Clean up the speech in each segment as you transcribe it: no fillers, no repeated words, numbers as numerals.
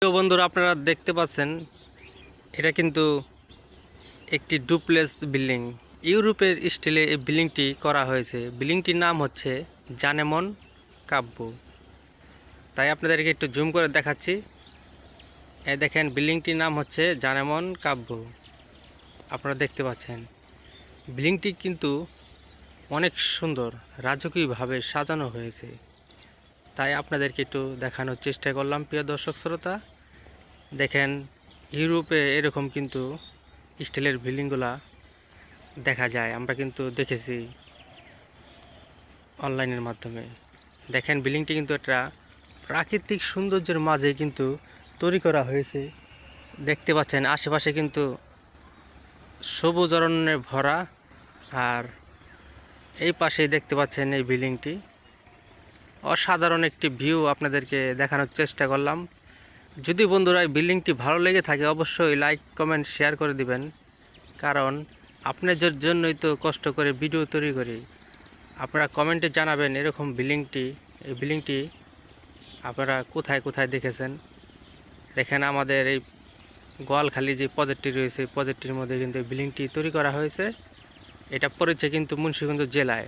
তো বন্ধুরা, আপনারা দেখতে পাচ্ছেন এটা কিন্তু একটি ডুপ্লেক্স বিল্ডিং। ইউরোপের স্টাইলে এই বিল্ডিংটি করা হয়েছে। বিল্ডিংটির নাম হচ্ছে জানেমন কাব্য। তাই আপনাদেরকে একটু জুম করে দেখাচ্ছি। এই দেখেন, বিল্ডিংটির নাম হচ্ছে জানেমন কাব্য। আপনারা দেখতে পাচ্ছেন বিল্ডিংটি কিন্তু অনেক সুন্দর, রাজকীয়ভাবে সাজানো হয়েছে। তাই আপনাদেরকে একটু দেখানোর চেষ্টা করলাম। প্রিয় দর্শক শ্রোতা, দেখেন ইউরোপে এরকম কিন্তু স্টিলের বিল্ডিংগুলা দেখা যায়। আমরা কিন্তু দেখেছি অনলাইনের মাধ্যমে। দেখেন বিল্ডিংটি কিন্তু একটা প্রাকৃতিক সৌন্দর্যের মাঝে কিন্তু তৈরি করা হয়েছে। দেখতে পাচ্ছেন আশেপাশে কিন্তু সবুজ অরণ্যে ভরা। আর এই পাশেই দেখতে পাচ্ছেন এই বিল্ডিংটি। অসাধারণ একটি ভিউ আপনাদেরকে দেখানোর চেষ্টা করলাম। যদি বন্ধুরা এই বিল্ডিংটি ভালো লেগে থাকে অবশ্যই লাইক কমেন্ট শেয়ার করে দিবেন, কারণ আপনাদের জন্যই তো কষ্ট করে ভিডিও তৈরি করি। আপনারা কমেন্টে জানাবেন এরকম এই বিল্ডিংটি আপনারা কোথায় কোথায় দেখেছেন। দেখেন আমাদের এই গোয়ালখালী যে প্রজেক্টটি রয়েছে, এই প্রজেক্টটির মধ্যে কিন্তু বিল্ডিংটি তৈরি করা হয়েছে। এটা পড়েছে কিন্তু মুন্সিগঞ্জ জেলায়।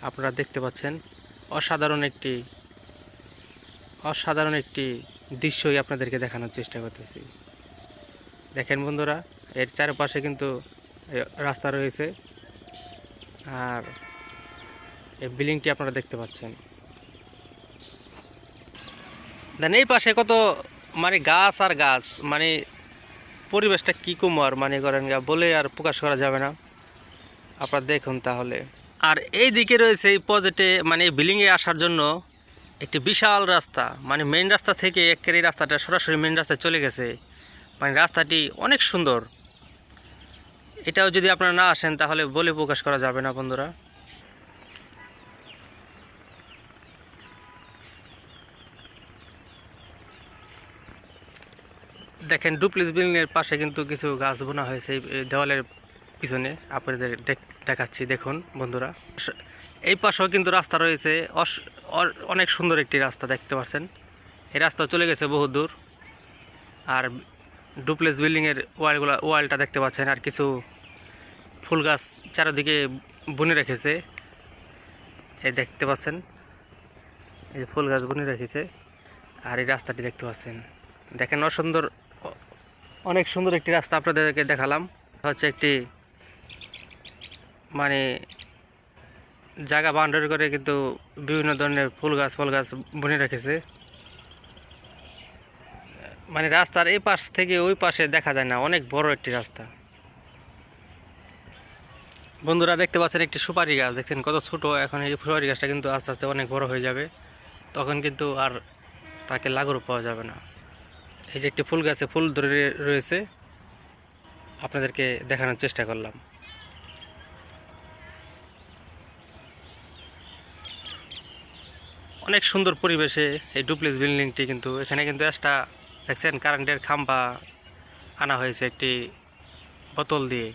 আপনারা দেখতে পাচ্ছেন অসাধারণ একটি দৃশ্যই আপনাদেরকে দেখানোর চেষ্টা করতেছি। দেখেন বন্ধুরা, এর চারপাশে কিন্তু রাস্তা রয়েছে। আর এই বিল্ডিংটি আপনারা দেখতে পাচ্ছেন। দেন এই পাশে কত গাছ আর গাছ, পরিবেশটা কী কুমার করেন বলে আর প্রকাশ করা যাবে না। আপনারা দেখুন তাহলে। আর এই দিকে রয়েছে এই প্রজেক্টে এই বিল্ডিংয়ে আসার জন্য একটি বিশাল রাস্তা। মেইন রাস্তা থেকে এই রাস্তাটা সরাসরি মেইন রাস্তায় চলে গেছে। রাস্তাটি অনেক সুন্দর। এটাও যদি আপনারা না আসেন তাহলে বলে প্রকাশ করা যাবে না বন্ধুরা। দেখেন ডুপ্লেক্স বিল্ডিংয়ের পাশে কিন্তু কিছু গাছ বোনা হয়েছে এই দেওয়ালের পিছনে। আপনাদের দেখাচ্ছি, দেখুন বন্ধুরা। এই পাশেও কিন্তু রাস্তা রয়েছে, অনেক সুন্দর একটি রাস্তা দেখতে পাচ্ছেন। এই রাস্তা চলে গেছে বহু দূর। আর ডুপ্লেক্স বিল্ডিংয়ের ওয়ালটা দেখতে পাচ্ছেন। আর কিছু ফুল গাছ চারিদিকে বুনে রেখেছে। এই দেখতে পাচ্ছেন, এই ফুল গাছ বুনে রেখেছে। আর এই রাস্তাটি দেখতে পাচ্ছেন। দেখেন অনেক সুন্দর একটি রাস্তা আপনাদেরকে দেখালাম। হচ্ছে একটি জায়গা বাউন্ডারি করে কিন্তু বিভিন্ন ধরনের ফুল গাছ বুনে রেখেছে। রাস্তার এই পাশ থেকে ওই পাশে দেখা যায় না, অনেক বড় একটি রাস্তা। বন্ধুরা দেখতে পাচ্ছেন একটি সুপারি গাছ, দেখছেন কত ছোট। এখন এই সুপারি গাছটা কিন্তু আস্তে আস্তে অনেক বড় হয়ে যাবে, তখন কিন্তু আর তাকে লাগারও পাওয়া যাবে না। এই যে একটি ফুল গাছে ফুল ধরে রয়েছে, আপনাদেরকে দেখানোর চেষ্টা করলাম। অনেক সুন্দর পরিবেশে এই ডুপ্লেক্স বিল্ডিংটি কিন্তু। এখানে কিন্তু একটা দেখছেন কারেন্টের খাম্বা আনা হয়েছে একটি বোতল দিয়ে।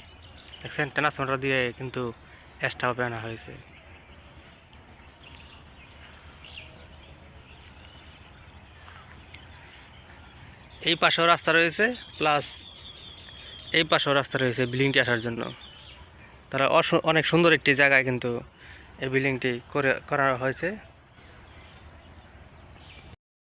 দেখছেন ট্রান্সফরমার দিয়ে কিন্তু এক্সট্রা আনা হয়েছে। এই পাশেও রাস্তা রয়েছে, প্লাস এই পাশেও রাস্তা রয়েছে বিল্ডিংটি আসার জন্য। তারা অনেক সুন্দর একটি জায়গায় কিন্তু এই বিল্ডিংটি করা হয়েছে।